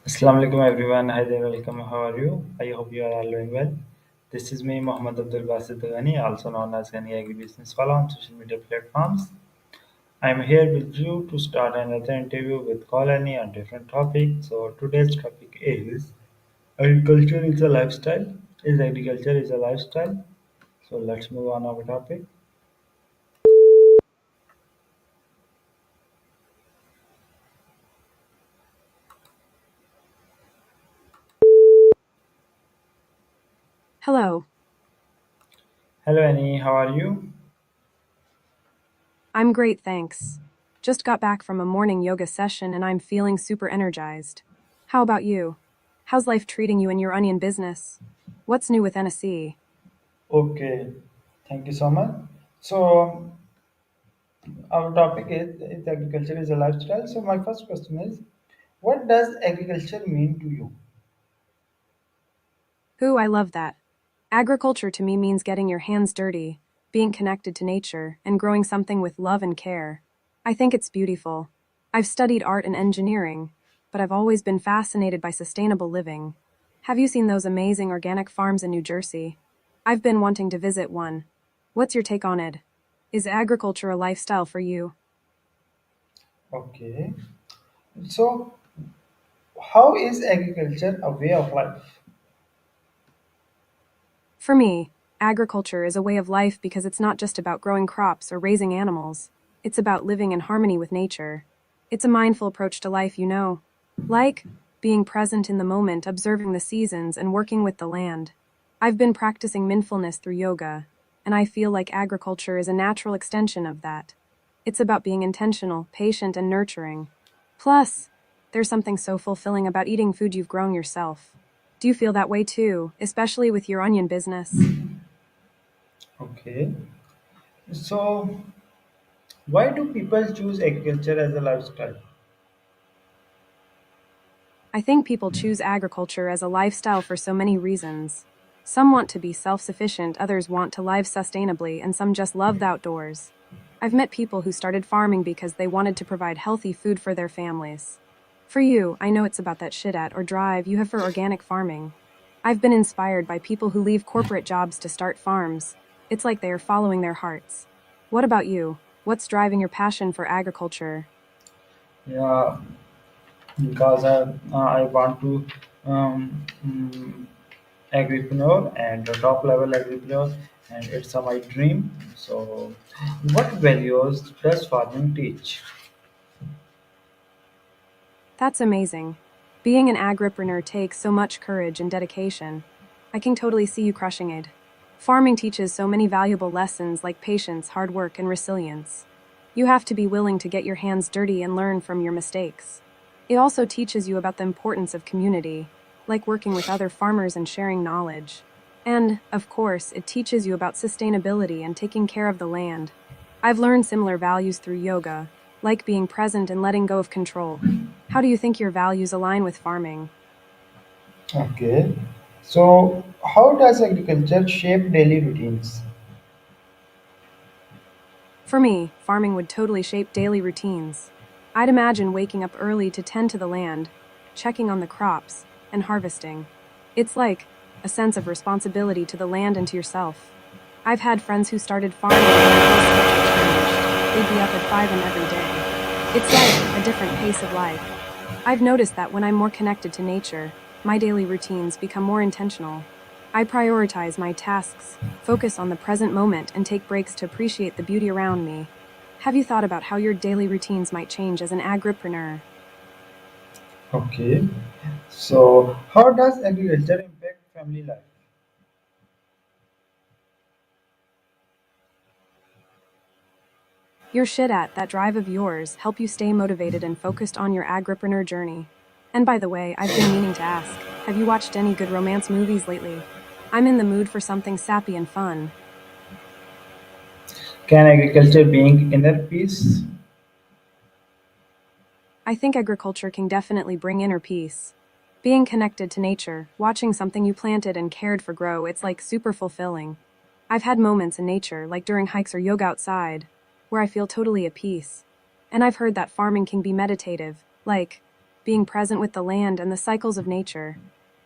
Assalamu alaikum everyone. Hi there, welcome. How are you? I hope you are all doing well. This is me, Muhammad Abdul Basit Ghani, also known as Ghani Agribusiness Wala on social media platforms. I'm here with you to start another interview with Colony on different topics. So today's topic is agriculture is a lifestyle. Is agriculture is a lifestyle? So let's move on our topic. Hello, Hello Annie, how are you? I'm great, thanks. Just got back from a morning yoga session and I'm feeling super energized. How about you? How's life treating you in your onion business? What's new with NSE? Okay, thank you so much. So our topic is agriculture is a lifestyle. So my first question is, what does agriculture mean to you? Ooh, I love that. Agriculture to me means getting your hands dirty, being connected to nature, and growing something with love and care. I think it's beautiful. I've studied art and engineering, but I've always been fascinated by sustainable living. Have you seen those amazing organic farms in New Jersey? I've been wanting to visit one. What's your take on it? Is agriculture a lifestyle for you? Okay. So how is agriculture a way of life? For me, agriculture is a way of life because it's not just about growing crops or raising animals. It's about living in harmony with nature. It's a mindful approach to life, you know. Like being present in the moment, observing the seasons, and working with the land. I've been practicing mindfulness through yoga, and I feel like agriculture is a natural extension of that. It's about being intentional, patient, and nurturing. Plus, there's something so fulfilling about eating food you've grown yourself. Do you feel that way too, especially with your onion business? Okay. So why do people choose agriculture as a lifestyle? I think people choose agriculture as a lifestyle for so many reasons. Some want to be self sufficient, others want to live sustainably, and some just love the outdoors. I've met people who started farming because they wanted to provide healthy food for their families. For you, I know it's about that shit at or drive you have for organic farming. I've been inspired by people who leave corporate jobs to start farms. It's like they are following their hearts. What about you? What's driving your passion for agriculture? Yeah, because I want to agripreneur and a top level agripreneur, and it's my dream. So what values does farming teach? That's amazing. Being an agripreneur takes so much courage and dedication. I can totally see you crushing it. Farming teaches so many valuable lessons like patience, hard work, and resilience. You have to be willing to get your hands dirty and learn from your mistakes. It also teaches you about the importance of community, like working with other farmers and sharing knowledge. And, of course, it teaches you about sustainability and taking care of the land. I've learned similar values through yoga, like being present and letting go of control. How do you think your values align with farming? Okay. So how does agriculture shape daily routines? For me, farming would totally shape daily routines. I'd imagine waking up early to tend to the land, checking on the crops, and harvesting. It's like a sense of responsibility to the land and to yourself. I've had friends who started farming when their schedule changed. They'd be up at 5 every day. It's like a different pace of life. I've noticed that when I'm more connected to nature, my daily routines become more intentional. I prioritize my tasks, focus on the present moment, and take breaks to appreciate the beauty around me. Have you thought about how your daily routines might change as an agripreneur? Okay. So how does agriculture impact family life? Your shit at that drive of yours help you stay motivated and focused on your agripreneur journey. And by the way, I've been meaning to ask, have you watched any good romance movies lately? I'm in the mood for something sappy and fun. Can agriculture bring inner peace? I think agriculture can definitely bring inner peace. Being connected to nature, watching something you planted and cared for grow, it's like super fulfilling. I've had moments in nature, like during hikes or yoga outside, where I feel totally at peace. And I've heard that farming can be meditative, like being present with the land and the cycles of nature.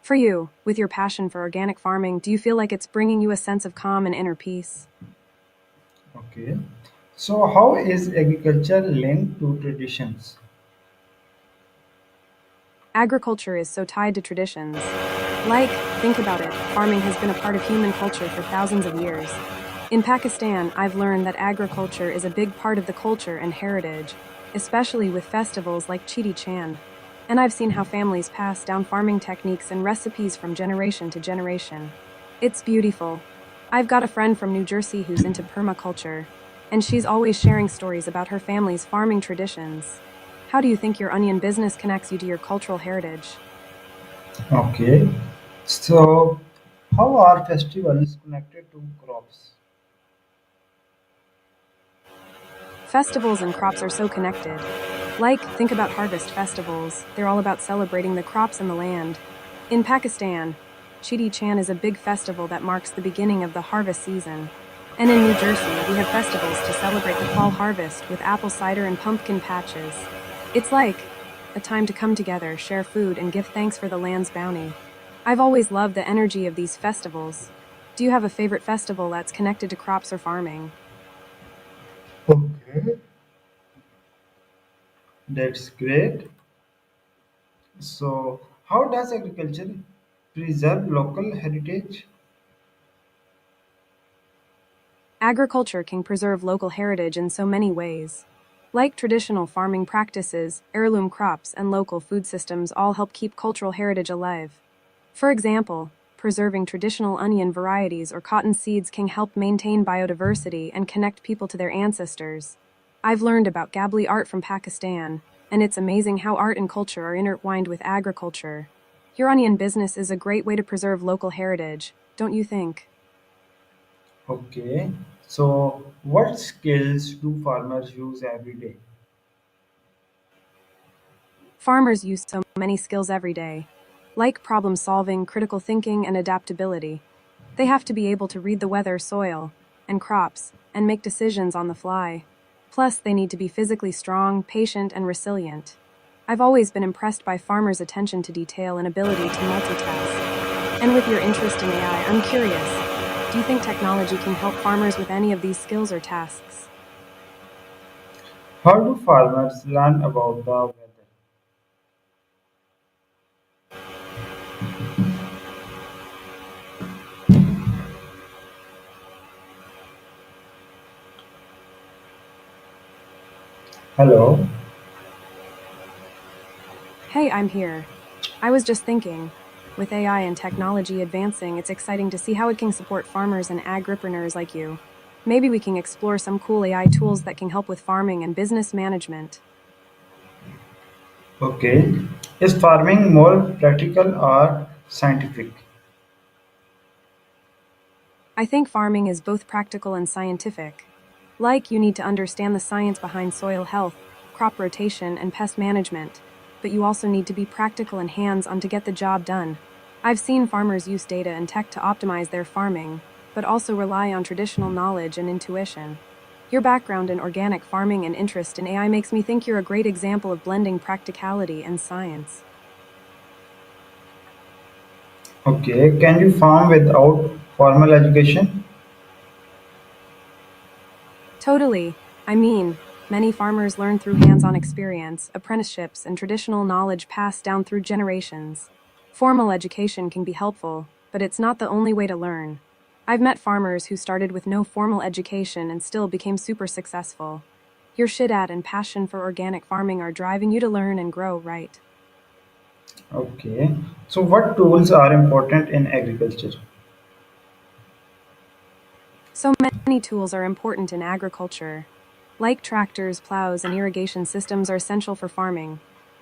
For you, with your passion for organic farming, do you feel like it's bringing you a sense of calm and inner peace? Okay. So, how is agriculture linked to traditions? Agriculture is so tied to traditions. Like, think about it, farming has been a part of human culture for thousands of years. In Pakistan, I've learned that agriculture is a big part of the culture and heritage, especially with festivals like Chiti Chand. And I've seen how families pass down farming techniques and recipes from generation to generation. It's beautiful. I've got a friend from New Jersey who's into permaculture, and she's always sharing stories about her family's farming traditions. How do you think your onion business connects you to your cultural heritage? Okay. So, how are festivals connected to crops? Festivals and crops are so connected. Like, think about harvest festivals, they're all about celebrating the crops and the land. In Pakistan, Chiti Chan is a big festival that marks the beginning of the harvest season. And in New Jersey, we have festivals to celebrate the fall harvest with apple cider and pumpkin patches. It's like a time to come together, share food, and give thanks for the land's bounty. I've always loved the energy of these festivals. Do you have a favorite festival that's connected to crops or farming? Okay. That's great. So, how does agriculture preserve local heritage? Agriculture can preserve local heritage in so many ways. Like traditional farming practices, heirloom crops, and local food systems all help keep cultural heritage alive. For example, preserving traditional onion varieties or cotton seeds can help maintain biodiversity and connect people to their ancestors. I've learned about Gabli art from Pakistan, and it's amazing how art and culture are intertwined with agriculture. Your onion business is a great way to preserve local heritage, don't you think? Okay. So, what skills do farmers use every day? Farmers use so many skills every day, like problem solving, critical thinking, and adaptability. They have to be able to read the weather, soil, and crops, and make decisions on the fly. Plus, they need to be physically strong, patient, and resilient. I've always been impressed by farmers' attention to detail and ability to multitask. And with your interest in AI, I'm curious, do you think technology can help farmers with any of these skills or tasks? How do farmers learn about the weather? Hello. Hey, I'm here. I was just thinking, with AI and technology advancing, it's exciting to see how it can support farmers and agripreneurs like you. Maybe we can explore some cool AI tools that can help with farming and business management. Okay. Is farming more practical or scientific? I think farming is both practical and scientific. Like, you need to understand the science behind soil health, crop rotation, and pest management, but you also need to be practical and hands on to get the job done. I've seen farmers use data and tech to optimize their farming, but also rely on traditional knowledge and intuition. Your background in organic farming and interest in AI makes me think you're a great example of blending practicality and science. Okay. Can you farm without formal education? Totally. I mean, many farmers learn through hands on experience, apprenticeships, and traditional knowledge passed down through generations. Formal education can be helpful, but it's not the only way to learn. I've met farmers who started with no formal education and still became super successful. Your shit at and passion for organic farming are driving you to learn and grow, right? Okay. So, what tools are important in agriculture? So many tools are important in agriculture. Like tractors, plows, and irrigation systems are essential for farming.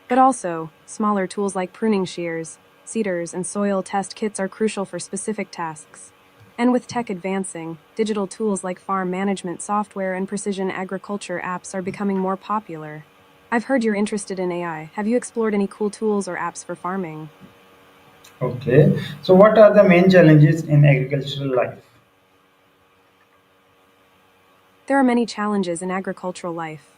But also, smaller tools like pruning shears, seeders, and soil test kits are crucial for specific tasks. And with tech advancing, digital tools like farm management software and precision agriculture apps are becoming more popular. I've heard you're interested in AI. Have you explored any cool tools or apps for farming? Okay. So, what are the main challenges in agricultural life? There are many challenges in agricultural life,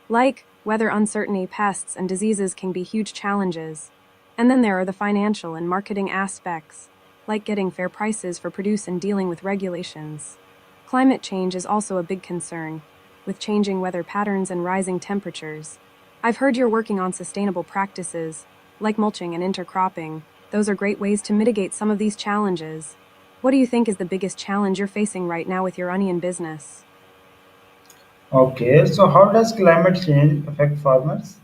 like Weather uncertainty, pests, and diseases can be huge challenges. And then there are the financial and marketing aspects, like getting fair prices for produce and dealing with regulations. Climate change is also a big concern, with changing weather patterns and rising temperatures. I've heard you're working on sustainable practices, like mulching and intercropping. Those are great ways to mitigate some of these challenges. What do you think is the biggest challenge you're facing right now with your onion business? Okay, so how does climate change affect farmers?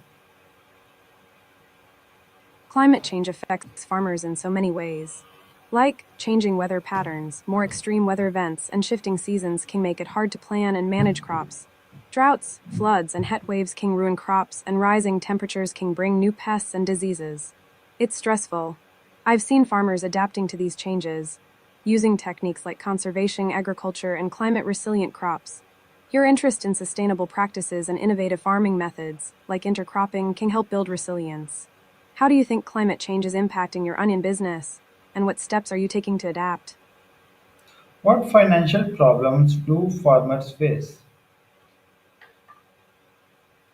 Climate change affects farmers in so many ways. Like changing weather patterns, more extreme weather events, and shifting seasons can make it hard to plan and manage crops. Droughts, floods, and heat waves can ruin crops, and rising temperatures can bring new pests and diseases. It's stressful. I've seen farmers adapting to these changes, using techniques like conservation agriculture and climate resilient crops. Your interest in sustainable practices and innovative farming methods, like intercropping, can help build resilience. How do you think climate change is impacting your onion business? And what steps are you taking to adapt? What financial problems do farmers face?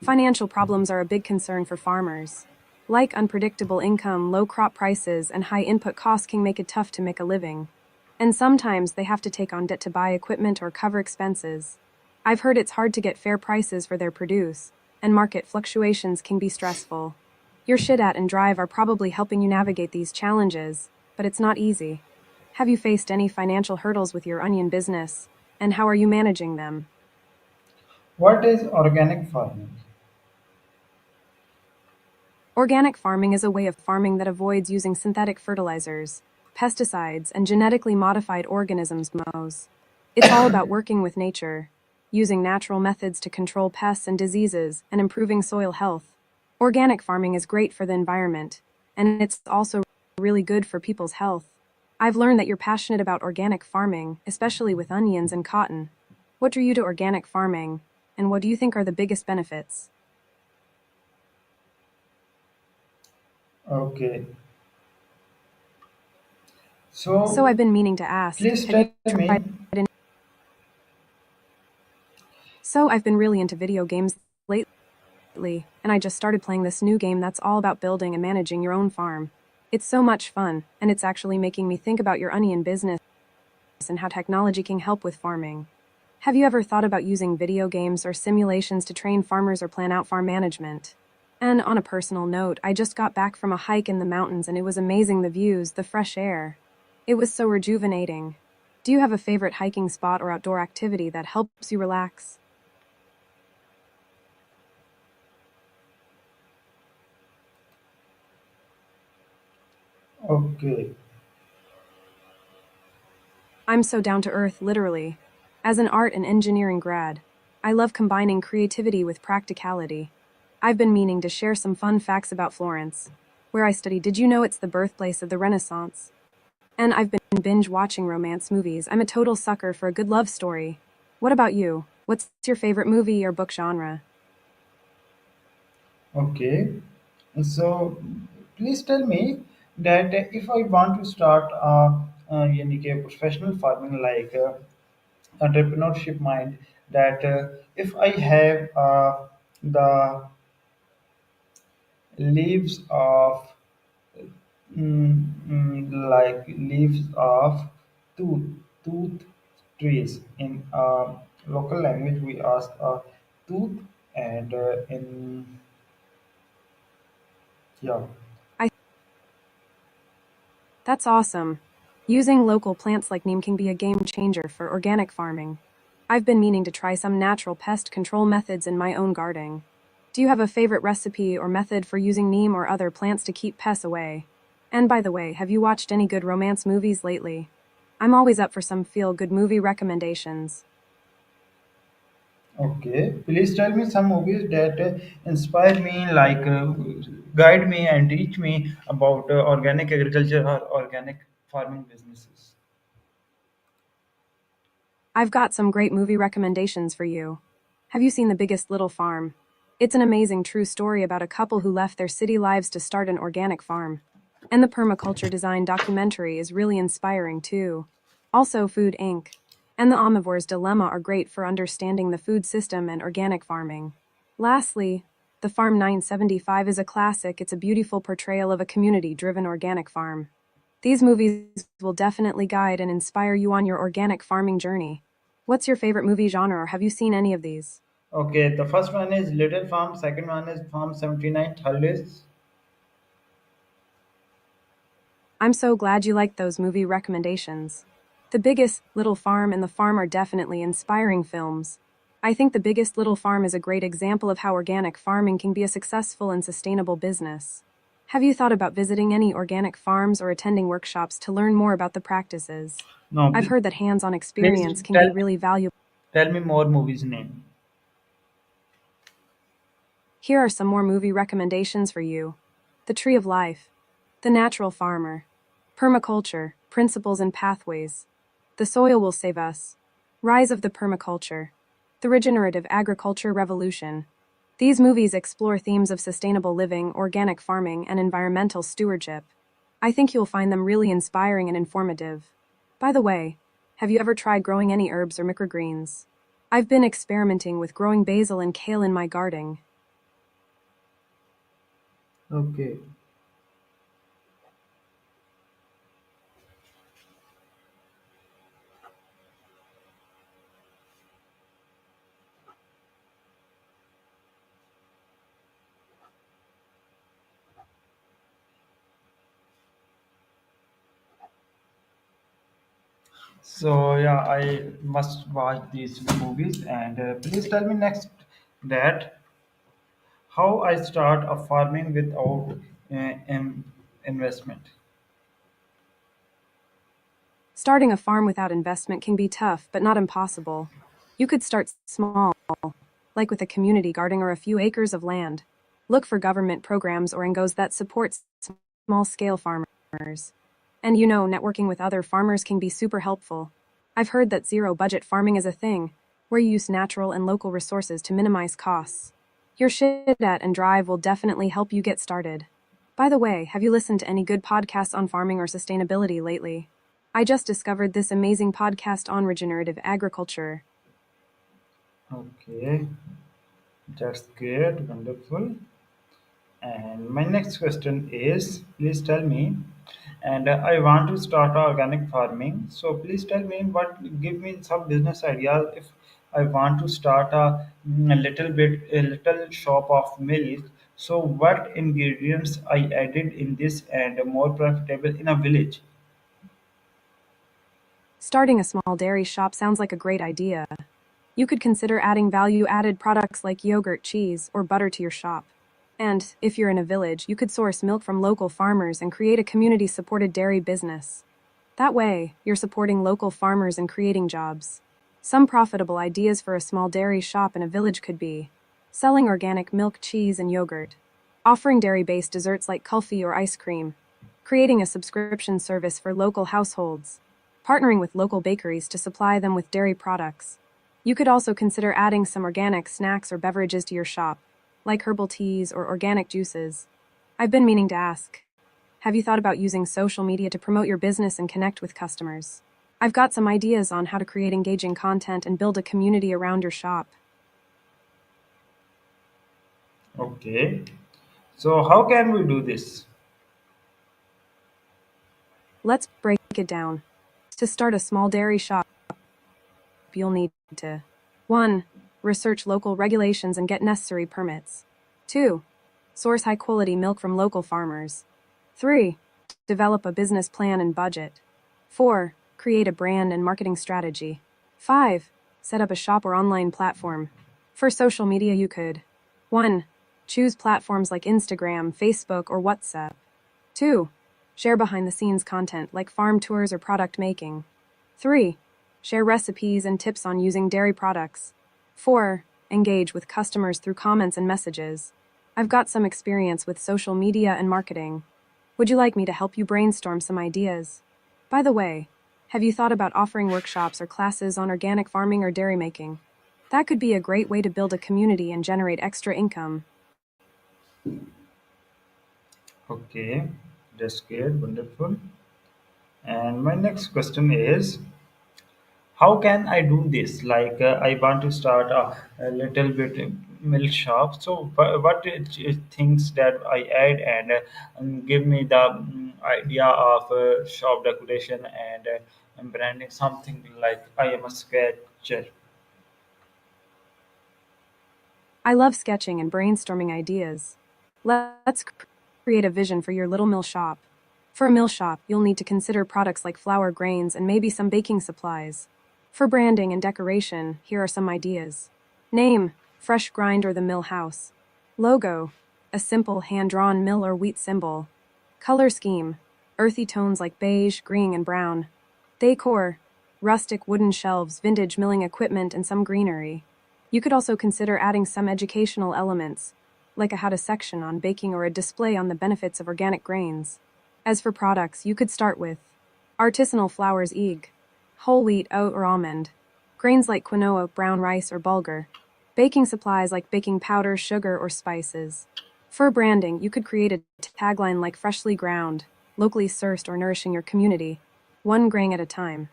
Financial problems are a big concern for farmers. Like unpredictable income, low crop prices, and high input costs can make it tough to make a living. And sometimes they have to take on debt to buy equipment or cover expenses. I've heard it's hard to get fair prices for their produce, and market fluctuations can be stressful. Your shit at and drive are probably helping you navigate these challenges, but it's not easy. Have you faced any financial hurdles with your onion business, and how are you managing them? What is organic farming? Organic farming is a way of farming that avoids using synthetic fertilizers, pesticides, and genetically modified organisms. It's all about working with nature, using natural methods to control pests and diseases, and improving soil health. Organic farming is great for the environment, and it's also really good for people's health. I've learned that you're passionate about organic farming, especially with onions and cotton. What drew you to organic farming, and what do you think are the biggest benefits? Okay, So so I've been meaning to ask, please have you tell me. tried So I've been really into video games lately, and I just started playing this new game that's all about building and managing your own farm. It's so much fun, and it's actually making me think about your onion business and how technology can help with farming. Have you ever thought about using video games or simulations to train farmers or plan out farm management? And on a personal note, I just got back from a hike in the mountains and it was amazing, the views, the fresh air. It was so rejuvenating. Do you have a favorite hiking spot or outdoor activity that helps you relax? Okay, I'm so down to earth, literally. As an art and engineering grad, I love combining creativity with practicality. I've been meaning to share some fun facts about Florence, where I studied. Did you know it's the birthplace of the Renaissance? And I've been binge watching romance movies. I'm a total sucker for a good love story. What about you? What's your favorite movie or book genre? okay. So please tell me that if I want to start यानी कि professional farming like entrepreneurship mind, that if I have the leaves of like leaves of tooth tooth trees in local language we ask tooth, and in yeah. I That's awesome. Using local plants like neem can be a game changer for organic farming. I've been meaning to try some natural pest control methods in my own garden. Do you have a favorite recipe or method for using neem or other plants to keep pests away? And by the way, have you watched any good romance movies lately? I'm always up for some feel good movie recommendations. Okay, please tell me some movies that inspire me, like guide me and teach me about organic agriculture or organic farming businesses. I've got some great movie recommendations for you. Have you seen The Biggest Little Farm? It's an amazing true story about a couple who left their city lives to start an organic farm. And the permaculture design documentary is really inspiring too. Also, Food Inc. and The Omnivore's Dilemma are great for understanding the food system and organic farming. Lastly, The Farm 975 is a classic. It's a beautiful portrayal of a community driven organic farm. These movies will definitely guide and inspire you on your organic farming journey. What's your favorite movie genre, or have you seen any of these? Okay, the first one is Little Farm, second one is Farm 79, third is. I'm so glad you liked those movie recommendations. The Biggest Little Farm and The Farm are definitely inspiring films. I think The Biggest Little Farm is a great example of how organic farming can be a successful and sustainable business. Have you thought about visiting any organic farms or attending workshops to learn more about the practices? No, I've heard that hands on please experience can be really valuable. tell me more movies name. Here are some more movie recommendations for you: The Tree of Life, The Natural Farmer, Permaculture, Principles and Pathways, The Soil Will Save Us, Rise of the Permaculture, The Regenerative Agriculture Revolution. These movies explore themes of sustainable living, organic farming, and environmental stewardship. I think you'll find them really inspiring and informative. By the way, have you ever tried growing any herbs or microgreens? I've been experimenting with growing basil and kale in my garden. Okay. So yeah, I must watch these movies. And please tell me next that how I start a farming without investment. Starting a farm without investment can be tough, but not impossible. You could start small, like with a community garden or a few acres of land. Look for government programs or NGOs that support small-scale farmers. And networking with other farmers can be super helpful. I've heard that zero-budget farming is a thing, where you use natural and local resources to minimize costs. Your shit at and drive will definitely help you get started. By the way, have you listened to any good podcasts on farming or sustainability lately? I just discovered this amazing podcast on regenerative agriculture. Okay, that's great, wonderful. And my next question is, please tell me, and I want to start organic farming. So please tell me give me some business ideas if I want to start a little shop of milk. So what ingredients I added in this and more profitable in a village? Starting a small dairy shop sounds like a great idea. You could consider adding value-added products like yogurt, cheese, or butter to your shop. And, if you're in a village, you could source milk from local farmers and create a community-supported dairy business. That way, you're supporting local farmers and creating jobs. Some profitable ideas for a small dairy shop in a village could be selling organic milk, cheese, and yogurt, offering dairy-based desserts like kulfi or ice cream, creating a subscription service for local households, partnering with local bakeries to supply them with dairy products. You could also consider adding some organic snacks or beverages to your shop, like herbal teas or organic juices. I've been meaning to ask, have you thought about using social media to promote your business and connect with customers? I've got some ideas on how to create engaging content and build a community around your shop. Okay. So how can we do this? Let's break it down. To start a small dairy shop, you'll need to 1. Research local regulations and get necessary permits. 2. Source high-quality milk from local farmers. 3. Develop a business plan and budget. 4. Create a brand and marketing strategy. 5. Set up a shop or online platform. For social media, you could 1. Choose platforms like Instagram, Facebook, or WhatsApp. 2. Share behind-the-scenes content like farm tours or product making. 3. Share recipes and tips on using dairy products. 4. Engage with customers through comments and messages. I've got some experience with social media and marketing. Would you like me to help you brainstorm some ideas? By the way, have you thought about offering workshops or classes on organic farming or dairy making? That could be a great way to build a community and generate extra income. Okay, that's great, wonderful. And my next question is, how can I do this? Like, I want to start a little bit. milk shop. So what things that I add, and give me the idea of shop decoration and branding, something like I am a sketcher. I love sketching and brainstorming ideas. Let's create a vision for your little mill shop. For a mill shop, you'll need to consider products like flour, grains, and maybe some baking supplies. For branding and decoration, here are some ideas. Name: Fresh Grind or the Mill House. Logo: a simple hand-drawn mill or wheat symbol. Color scheme: earthy tones like beige, green, and brown. Decor: rustic wooden shelves, vintage milling equipment, and some greenery. You could also consider adding some educational elements, like a how-to section on baking or a display on the benefits of organic grains. As for products, you could start with artisanal flours, whole wheat, oat, or almond. Grains like quinoa, brown rice, or bulgur. Baking supplies like baking powder, sugar, or spices. For branding, you could create a tagline like freshly ground, locally sourced, or nourishing your community, one grain at a time.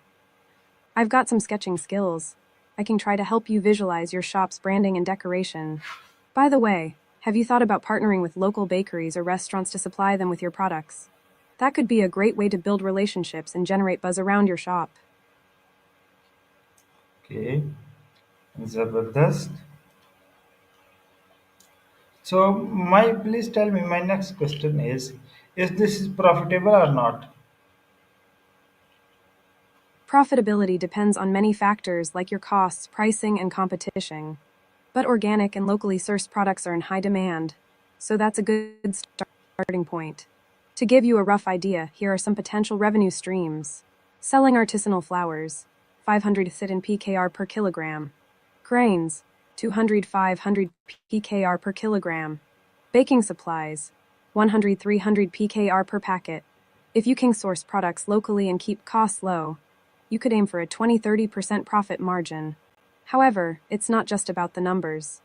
I've got some sketching skills. I can try to help you visualize your shop's branding and decoration. By the way, have you thought about partnering with local bakeries or restaurants to supply them with your products? That could be a great way to build relationships and generate buzz around your shop. Okay, Zabardast. So my please tell me, my next question is this is profitable or not? Profitability depends on many factors like your costs, pricing, and competition. But organic and locally sourced products are in high demand, so that's a good starting point. To give you a rough idea, here are some potential revenue streams. Selling artisanal flours, 500 sit in PKR per kilogram. Grains, 200-500 PKR per kilogram. Baking supplies, 100-300 PKR per packet. If you can source products locally and keep costs low, you could aim for a 20-30% profit margin. However, it's not just about the numbers.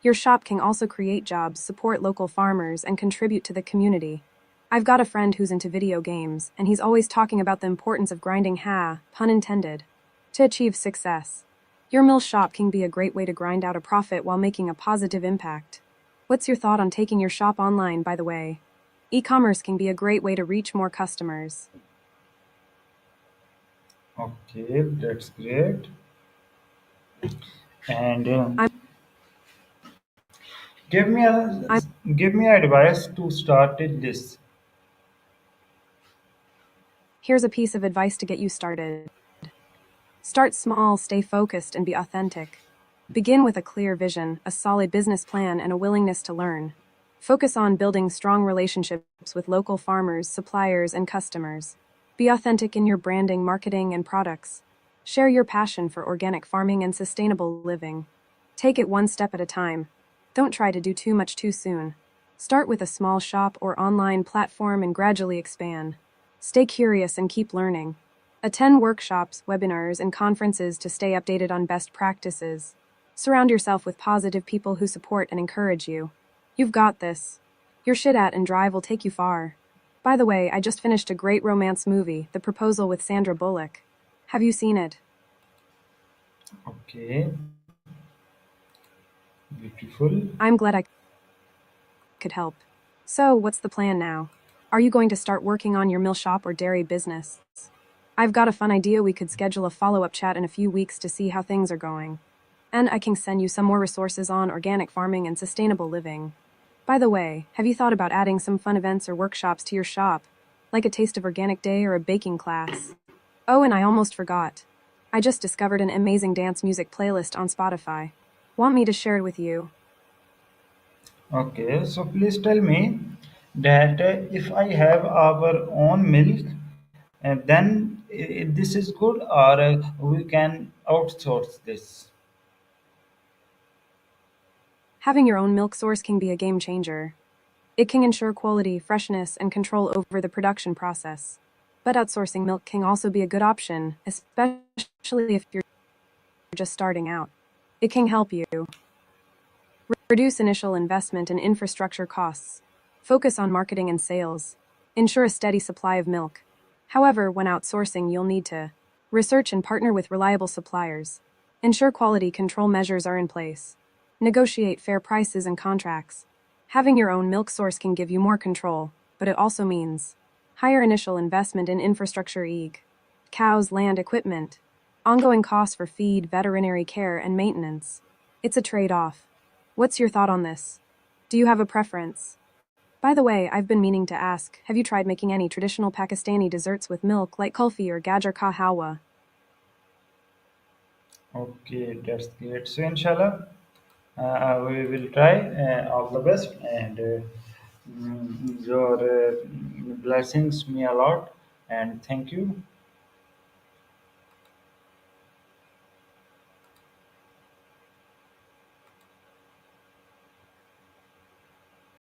Your shop can also create jobs, support local farmers, and contribute to the community. I've got a friend who's into video games, and he's always talking about the importance of grinding pun intended, to achieve success. Your mill shop can be a great way to grind out a profit while making a positive impact. What's your thought on taking your shop online, by the way? E-commerce can be a great way to reach more customers. Okay, that's great. And I'm, give me a I'm give me advice to start this. Here's a piece of advice to get you started. Start small, stay focused, and be authentic. Begin with a clear vision, a solid business plan, and a willingness to learn. Focus on building strong relationships with local farmers, suppliers, and customers. Be authentic in your branding, marketing, and products. Share your passion for organic farming and sustainable living. Take it one step at a time. Don't try to do too much too soon. Start with a small shop or online platform and gradually expand. Stay curious and keep learning. Attend workshops, webinars, and conferences to stay updated on best practices. Surround yourself with positive people who support and encourage you. You've got this. Your shit at and drive will take you far. By the way, I just finished a great romance movie, The Proposal with Sandra Bullock. Have you seen it? Okay, beautiful. I'm glad I could help. So, what's the plan now? Are you going to start working on your mill shop or dairy business? I've got a fun idea. We could schedule a follow-up chat in a few weeks to see how things are going. And I can send you some more resources on organic farming and sustainable living. By the way, have you thought about adding some fun events or workshops to your shop, like a Taste of Organic Day or a baking class? Oh, and I almost forgot. I just discovered an amazing dance music playlist on Spotify. Want me to share it with you? Okay, so please tell me that if I have our own milk, then this is good, or we can outsource this. Having your own milk source can be a game changer. It can ensure quality, freshness, and control over the production process. But outsourcing milk can also be a good option, especially if you're just starting out. It can help you reduce initial investment and infrastructure costs. Focus on marketing and sales. Ensure a steady supply of milk. However, when outsourcing, you'll need to research and partner with reliable suppliers. Ensure quality control measures are in place. Negotiate fair prices and contracts. Having your own milk source can give you more control, but it also means higher initial investment in infrastructure cows, land, equipment, ongoing costs for feed, veterinary care, and maintenance. It's a trade-off. What's your thought on this? Do you have a preference? By the way, I've been meaning to ask, have you tried making any traditional Pakistani desserts with milk like kulfi or gajar ka halwa? Okay, that's great. So, inshallah, we will try. All the best, and your blessings me a lot, and thank you.